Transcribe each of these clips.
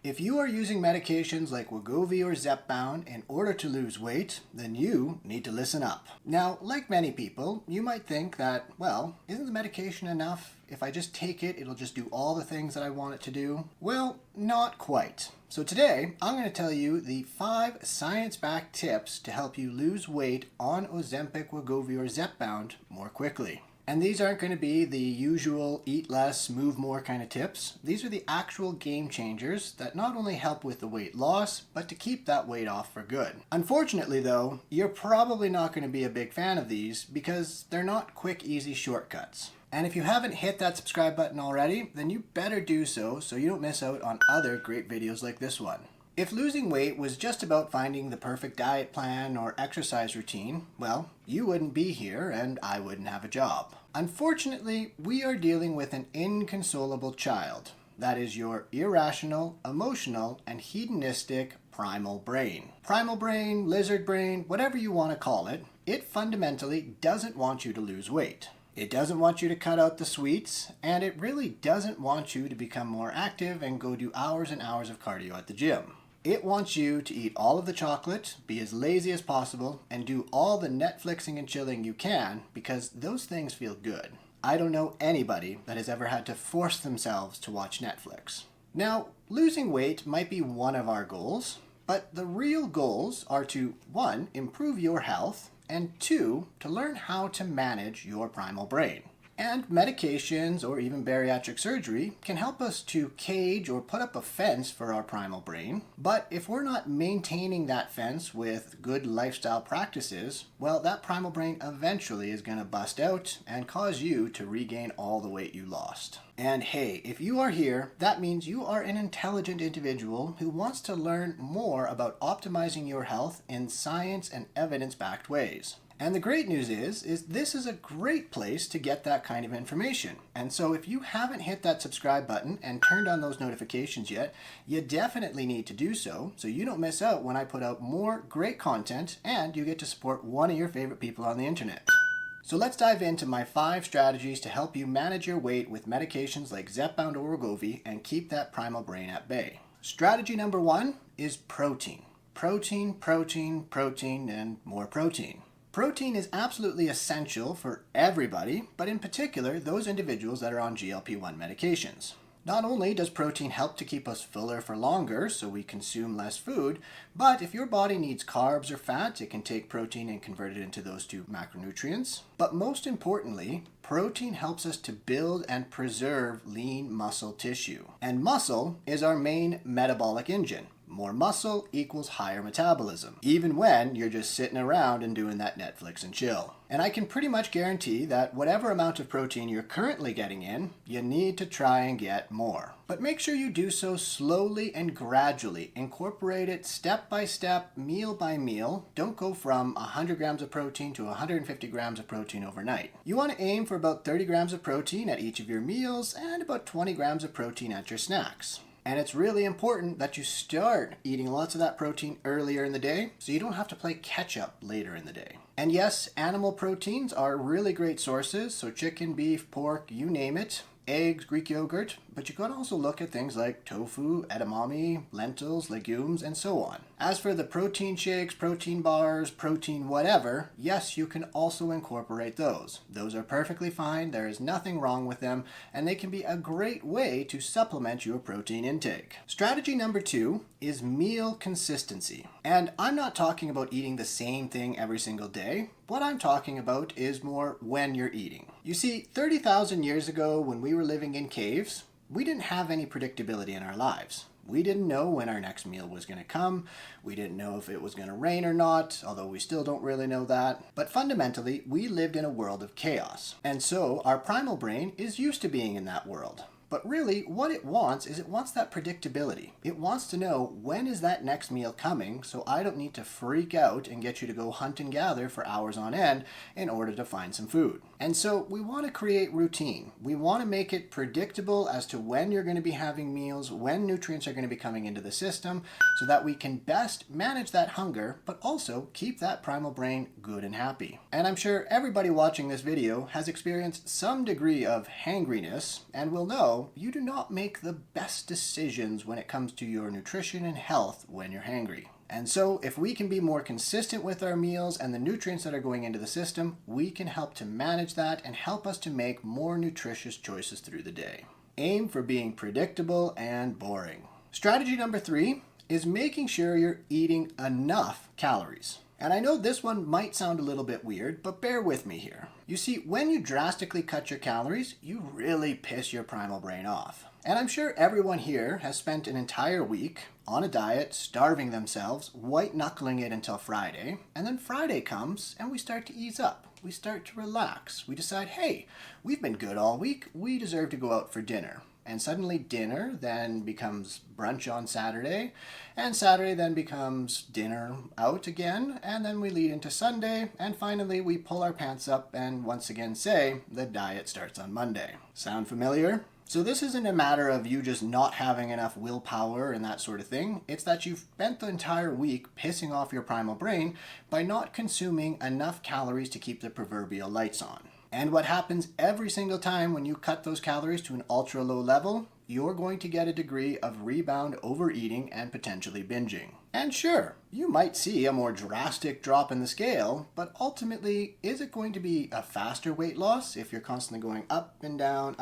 If you are using medications like Wegovy or Zepbound in order to lose weight, then you need to listen up. Now, like many people, you might think that, well, isn't the medication enough? If I just take it, it'll just do all the things that I want it to do? Well, not quite. So today, I'm going to tell you the 5 science-backed tips to help you lose weight on Ozempic, Wegovy, or Zepbound more quickly. And these aren't going to be the usual eat less, move more kind of tips. These are the actual game changers that not only help with the weight loss, but to keep that weight off for good. Unfortunately though, you're probably not going to be a big fan of these because they're not quick, easy shortcuts. And if you haven't hit that subscribe button already, then you better do so you don't miss out on other great videos like this one. If losing weight was just about finding the perfect diet plan or exercise routine, well, you wouldn't be here and I wouldn't have a job. Unfortunately, we are dealing with an inconsolable child. That is your irrational, emotional, and hedonistic primal brain. Primal brain, lizard brain, whatever you want to call it, it fundamentally doesn't want you to lose weight. It doesn't want you to cut out the sweets, and it really doesn't want you to become more active and go do hours and hours of cardio at the gym. It wants you to eat all of the chocolate, be as lazy as possible, and do all the Netflixing and chilling you can because those things feel good. I don't know anybody that has ever had to force themselves to watch Netflix. Now, losing weight might be one of our goals, but the real goals are to 1. Improve your health, and 2. To learn how to manage your primal brain. And medications or even bariatric surgery can help us to cage or put up a fence for our primal brain. But if we're not maintaining that fence with good lifestyle practices, well, that primal brain eventually is going to bust out and cause you to regain all the weight you lost. And hey, if you are here, that means you are an intelligent individual who wants to learn more about optimizing your health in science and evidence-backed ways. And the great news is this is a great place to get that kind of information. And so if you haven't hit that subscribe button and turned on those notifications yet, you definitely need to do so you don't miss out when I put out more great content and you get to support one of your favorite people on the internet. So let's dive into my 5 strategies to help you manage your weight with medications like Zepbound or Wegovy and keep that primal brain at bay. Strategy number 1 is protein. Protein, protein, protein, and more protein. Protein is absolutely essential for everybody, but in particular, those individuals that are on GLP-1 medications. Not only does protein help to keep us fuller for longer, so we consume less food, but if your body needs carbs or fat, it can take protein and convert it into those 2 macronutrients. But most importantly, protein helps us to build and preserve lean muscle tissue. And muscle is our main metabolic engine. More muscle equals higher metabolism, even when you're just sitting around and doing that Netflix and chill. And I can pretty much guarantee that whatever amount of protein you're currently getting in, you need to try and get more. But make sure you do so slowly and gradually. Incorporate it step by step, meal by meal. Don't go from 100 grams of protein to 150 grams of protein overnight. You want to aim for about 30 grams of protein at each of your meals and about 20 grams of protein at your snacks. And it's really important that you start eating lots of that protein earlier in the day so you don't have to play catch up later in the day. And yes, animal proteins are really great sources, so chicken, beef, pork, you name it. Eggs, Greek yogurt, but you can also look at things like tofu, edamame, lentils, legumes, and so on. As for the protein shakes, protein bars, protein whatever, yes, you can also incorporate those. Those are perfectly fine, there is nothing wrong with them, and they can be a great way to supplement your protein intake. Strategy number 2 is meal consistency. And I'm not talking about eating the same thing every single day. What I'm talking about is more when you're eating. You see, 30,000 years ago when we were living in caves, we didn't have any predictability in our lives. We didn't know when our next meal was going to come. We didn't know if it was going to rain or not, although we still don't really know that. But fundamentally, we lived in a world of chaos. And so our primal brain is used to being in that world. But really, what it wants is it wants that predictability. It wants to know when is that next meal coming so I don't need to freak out and get you to go hunt and gather for hours on end in order to find some food. And so we want to create routine. We want to make it predictable as to when you're going to be having meals, when nutrients are going to be coming into the system, so that we can best manage that hunger, but also keep that primal brain good and happy. And I'm sure everybody watching this video has experienced some degree of hangriness and will know though, you do not make the best decisions when it comes to your nutrition and health when you're hangry. And so if we can be more consistent with our meals and the nutrients that are going into the system, we can help to manage that and help us to make more nutritious choices through the day. Aim for being predictable and boring. Strategy number 3 is making sure you're eating enough calories. And I know this one might sound a little bit weird, but bear with me here. You see, when you drastically cut your calories, you really piss your primal brain off. And I'm sure everyone here has spent an entire week on a diet, starving themselves, white-knuckling it until Friday, and then Friday comes and we start to ease up. We start to relax. We decide, hey, we've been good all week, we deserve to go out for dinner. And suddenly dinner then becomes brunch on Saturday, and Saturday then becomes dinner out again, and then we lead into Sunday, and finally we pull our pants up and once again say, the diet starts on Monday. Sound familiar? So this isn't a matter of you just not having enough willpower and that sort of thing. It's that you've spent the entire week pissing off your primal brain by not consuming enough calories to keep the proverbial lights on. And what happens every single time when you cut those calories to an ultra low level, you're going to get a degree of rebound overeating and potentially binging. And sure, you might see a more drastic drop in the scale, but ultimately, is it going to be a faster weight loss if you're constantly going up and down,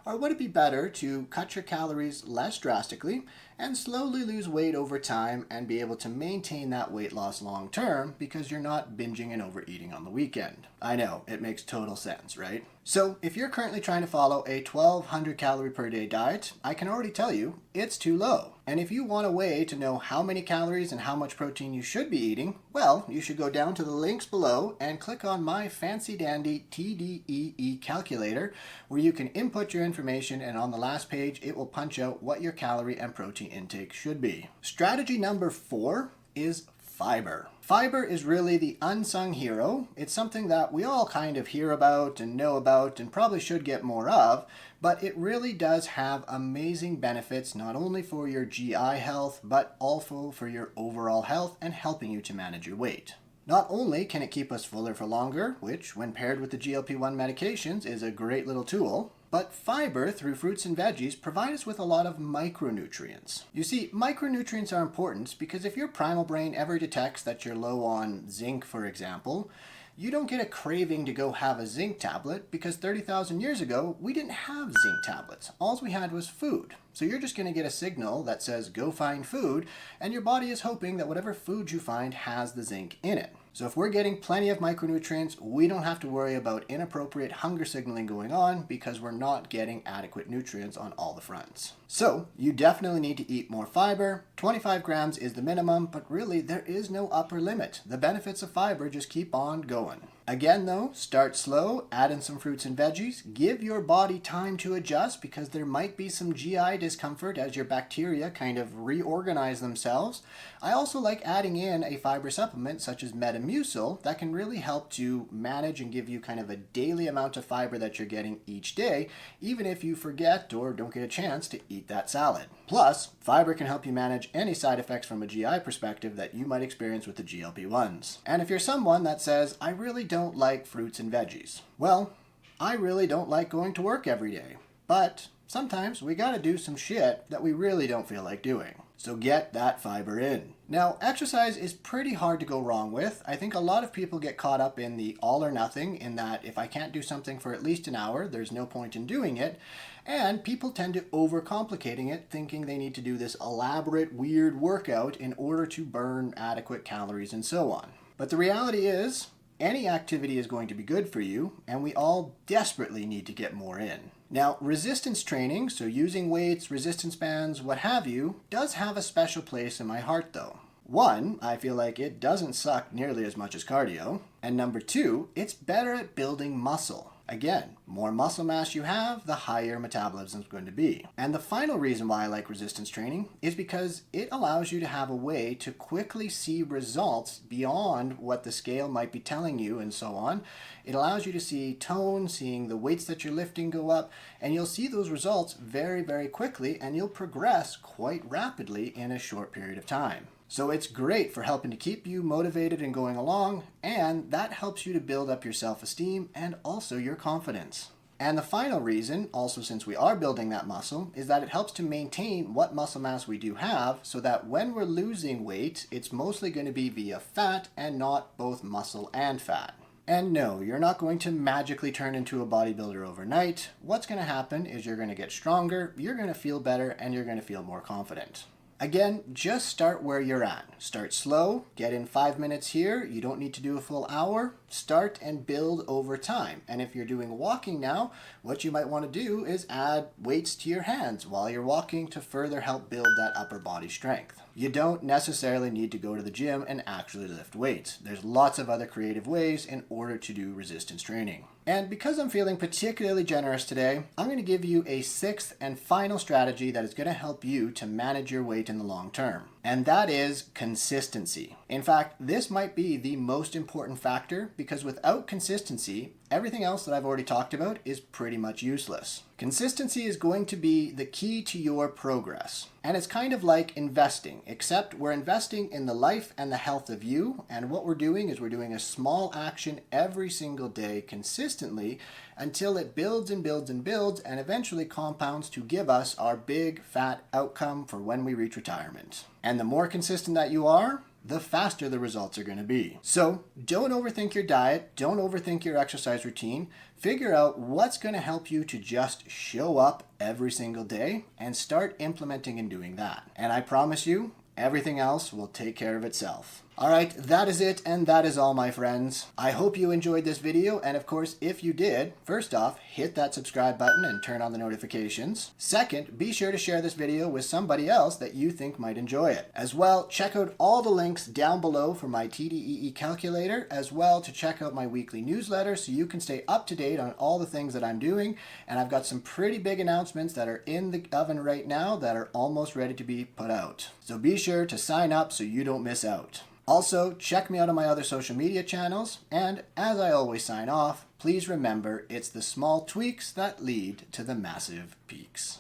or would it be better to cut your calories less drastically and slowly lose weight over time and be able to maintain that weight loss long term because you're not binging and overeating on the weekend? I know, it makes total sense, right? So if you're currently trying to follow a 1200 calorie per day diet, I can already tell you it's too low. And if you want a way to know how many calories and how much protein you should be eating, well, you should go down to the links below and click on my fancy dandy TDEE calculator, where you can input your information, and on the last page it will punch out what your calorie and protein intake should be. Strategy number 4 is fiber. Fiber is really the unsung hero. It's something that we all kind of hear about and know about and probably should get more of, but it really does have amazing benefits not only for your GI health, but also for your overall health and helping you to manage your weight. Not only can it keep us fuller for longer, which when paired with the GLP-1 medications is a great little tool, but fiber through fruits and veggies provide us with a lot of micronutrients. You see, micronutrients are important because if your primal brain ever detects that you're low on zinc, for example, you don't get a craving to go have a zinc tablet because 30,000 years ago, we didn't have zinc tablets. All we had was food. So you're just going to get a signal that says, go find food, and your body is hoping that whatever food you find has the zinc in it. So if we're getting plenty of micronutrients, we don't have to worry about inappropriate hunger signaling going on because we're not getting adequate nutrients on all the fronts. So you definitely need to eat more fiber. 25 grams is the minimum, but really there is no upper limit. The benefits of fiber just keep on going. Again though, start slow, add in some fruits and veggies, give your body time to adjust because there might be some GI discomfort as your bacteria kind of reorganize themselves. I also like adding in a fiber supplement such as Metamucil that can really help to manage and give you kind of a daily amount of fiber that you're getting each day, even if you forget or don't get a chance to eat that salad. Plus, fiber can help you manage any side effects from a GI perspective that you might experience with the GLP-1s. And if you're someone that says, I really don't like fruits and veggies, well, I really don't like going to work every day, but sometimes we gotta do some shit that we really don't feel like doing. So get that fiber in. Now, exercise is pretty hard to go wrong with. I think a lot of people get caught up in the all or nothing, in that if I can't do something for at least an hour, there's no point in doing it. And people tend to overcomplicating it, thinking they need to do this elaborate, weird workout in order to burn adequate calories and so on. But the reality is, any activity is going to be good for you, and we all desperately need to get more in. Now, resistance training, so using weights, resistance bands, what have you, does have a special place in my heart though. One, I feel like it doesn't suck nearly as much as cardio. And number 2, it's better at building muscle. Again, more muscle mass you have, the higher metabolism is going to be. And the final reason why I like resistance training is because it allows you to have a way to quickly see results beyond what the scale might be telling you and so on. It allows you to see tone, seeing the weights that you're lifting go up, and you'll see those results very, very quickly, and you'll progress quite rapidly in a short period of time. So it's great for helping to keep you motivated and going along, and that helps you to build up your self-esteem and also your confidence. And the final reason, also since we are building that muscle, is that it helps to maintain what muscle mass we do have so that when we're losing weight, it's mostly going to be via fat and not both muscle and fat. And no, you're not going to magically turn into a bodybuilder overnight. What's going to happen is you're going to get stronger, you're going to feel better, and you're going to feel more confident. Again, just start where you're at. Start slow, get in 5 minutes here. You don't need to do a full hour. Start and build over time. And if you're doing walking now, what you might want to do is add weights to your hands while you're walking to further help build that upper body strength. You don't necessarily need to go to the gym and actually lift weights. There's lots of other creative ways in order to do resistance training. And because I'm feeling particularly generous today, I'm going to give you a sixth and final strategy that is going to help you to manage your weight in the long term. And that is consistency. In fact, this might be the most important factor because without consistency, everything else that I've already talked about is pretty much useless. Consistency is going to be the key to your progress. And it's kind of like investing, except we're investing in the life and the health of you. And what we're doing is we're doing a small action every single day consistently until it builds and builds and builds and eventually compounds to give us our big fat outcome for when we reach retirement. And the more consistent that you are, the faster the results are going to be. So don't overthink your diet. Don't overthink your exercise routine. Figure out what's going to help you to just show up every single day and start implementing and doing that. And I promise you, everything else will take care of itself. All right, that is it, and that is all, my friends. I hope you enjoyed this video, and of course, if you did, first off, hit that subscribe button and turn on the notifications. Second, be sure to share this video with somebody else that you think might enjoy it. As well, check out all the links down below for my TDEE calculator, as well to check out my weekly newsletter so you can stay up to date on all the things that I'm doing. And I've got some pretty big announcements that are in the oven right now that are almost ready to be put out. So be sure to sign up so you don't miss out. Also, check me out on my other social media channels, and as I always sign off, please remember it's the small tweaks that lead to the massive peaks.